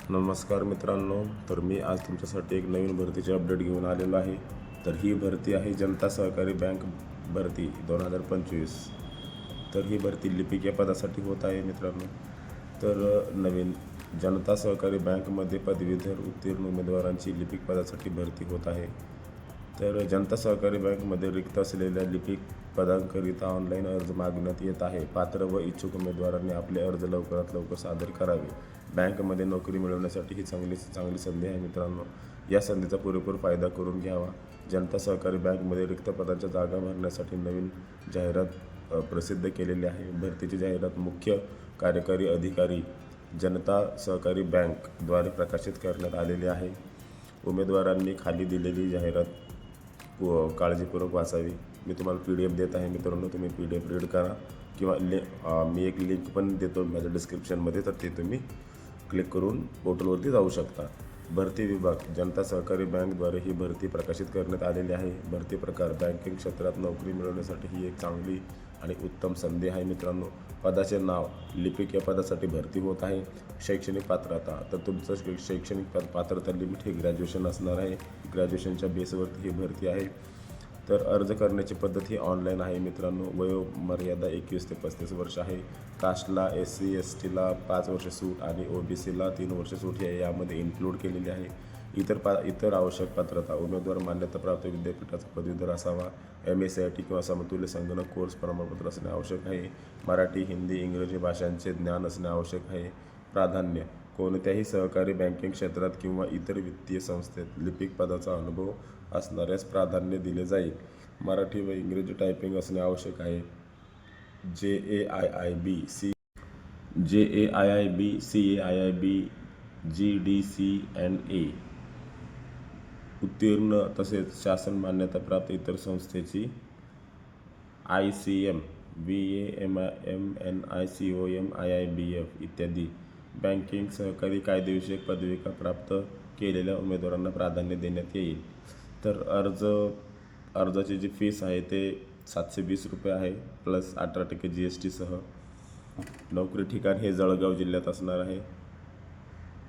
नमस्कार मित्रांनो, तर मी आज तुमच्यासाठी एक नवीन भरतीचे अपडेट घेऊन आलेलो आहे। तर ही भरती आहे जनता सहकारी बँक भरती 2025। तर ही भरती लिपिक या पदासाठी होत आहे मित्रांनो। तर नवीन जनता सहकारी बँकमध्ये पदवीधर उत्तीर्ण उमेदवारांची लिपिक पदासाठी भरती होत आहे। तर जनता सहकारी बँकमध्ये रिक्त असलेल्या लिपिक पदांकरिता ऑनलाईन अर्ज मागण्यात येत आहे। पात्र व इच्छुक उमेदवारांनी आपले अर्ज लवकरात लवकर सादर करावे। बँकमध्ये नोकरी मिळवण्यासाठी ही चांगली संधी आहे मित्रांनो। या संधीचा पुरेपूर फायदा करून घ्यावा। जनता सहकारी बँकमध्ये रिक्त पदांच्या जागा भरण्यासाठी नवीन जाहिरात प्रसिद्ध केलेली आहे। भरतीची जाहिरात मुख्य कार्यकारी अधिकारी जनता सहकारी बँकद्वारे प्रकाशित करण्यात आलेली आहे। उमेदवारांनी खाली दिलेली जाहिरात काळजीपूर्वक वाचावी। मी तुम्हाला PDF देत आहे मित्रांनो, तुम्ही PDF रीड करा किंवा मी एक लिंक पण देतो माझ्या डिस्क्रिप्शनमध्ये, तर ते तुम्ही क्लिक करून पोर्टलवरती जाऊ शकता। भरती विभाग जनता सहकारी बँकद्वारे ही भरती प्रकाशित करण्यात आलेली आहे। भरती प्रकार बँकिंग क्षेत्रात नोकरी मिळवण्यासाठी ही एक चांगली आणि उत्तम संधी आहे मित्रांनो। पदाचे नाव लिपिक या पदासाठी भरती होत आहे। शैक्षणिक पात्रता, तर तुमचं शैक्षणिक पात्रता लिमिट हे ग्रॅज्युएशन असणार आहे। ग्रॅज्युएशनच्या बेसवरती ही भरती आहे। तर अर्ज करण्याची पद्धत ही ऑनलाईन आहे मित्रांनो। वयोमर्यादा 21 ते 35 वर्ष आहे। कास्टला SC STला 5 वर्ष सूट आणि OBCला 3 वर्ष सूट हे यामध्ये इन्क्लूड केलेली आहे। इतर आवश्यक पात्रता, उमेदवार मान्यताप्राप्त विद्यापीठाचा पदवीधर असावा। MSCIT किंवा समतुल्य संगणक कोर्स प्रमाणपत्र असणे आवश्यक आहे। मराठी, हिंदी, इंग्रजी भाषांचे ज्ञान असणे आवश्यक आहे। प्राधान्य, कोणत्याही सहकारी बँकिंग क्षेत्रात किंवा इतर वित्तीय संस्थेत लिपिक पदाचा अनुभव असणाऱ्यास प्राधान्य दिले जाईल। मराठी व इंग्रजी टायपिंग असणे आवश्यक आहे। JAIIB, CAIIB, GDCNA उत्तीर्ण, तसेच शासन मान्यताप्राप्त इतर संस्थेची ICM, BAMNICOM, IIBF इत्यादी बँकिंग सहकारी कायदेविषयक पदविका प्राप्त केलेल्या उमेदवारांना प्राधान्य देण्यात येईल। तर अर्जाची जी फीस आहे ते 720 रुपये आहे, प्लस 18% GST सह। नोकरी ठिकाण हे जळगाव जिल्ह्यात असणार आहे।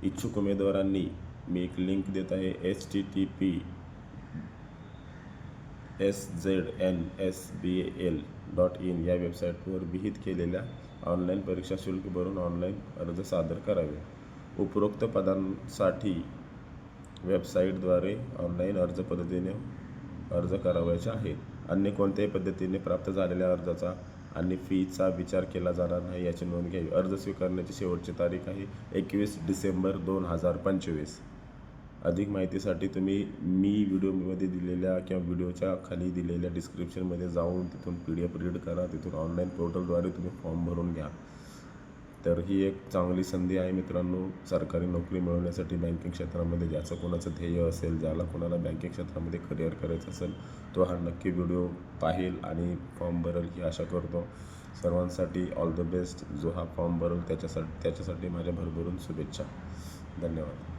इच्छुक उमेदवारांनी मी एक लिंक देत आहे, https://sznSBAL.in या वेबसाईटवर विहित केलेल्या ऑनलाईन परीक्षा शुल्क भरून ऑनलाईन अर्ज सादर करावे। उपरोक्त पदांसाठी वेबसाईटद्वारे ऑनलाईन अर्ज पद्धतीने अर्ज करावयाचे आहेत। अन्य कोणत्याही पद्धतीने प्राप्त झालेल्या अर्जाचा आणि फीचा विचार केला जाणार नाही याची नोंद घ्यावी। अर्ज स्वीकारण्याची शेवटची तारीख आहे 21 डिसेंबर 2025। अधिक माहितीसाठी तुम्ही मी व्हिडिओमध्ये दिलेल्या किंवा व्हिडिओच्या खाली दिलेल्या डिस्क्रिप्शनमध्ये जाऊन तिथून PDF रीड करा। तिथून ऑनलाईन पोर्टलद्वारे तुम्ही फॉर्म भरून घ्या। तर ही एक चांगली संधी आहे मित्रांनो, सरकारी नोकरी मिळवण्यासाठी। बँकिंग क्षेत्रामध्ये ज्याचं कोणाचं ध्येय असेल, ज्याला कोणाला बँकिंग क्षेत्रामध्ये करिअर करायचं असेल, तो हा नक्की व्हिडिओ पाहेल आणि फॉर्म भरेल ही आशा करतो। सर्वांसाठी ऑल द बेस्ट। जो हा फॉर्म भरेल त्याच्यासाठी माझ्या भरभरून शुभेच्छा। धन्यवाद।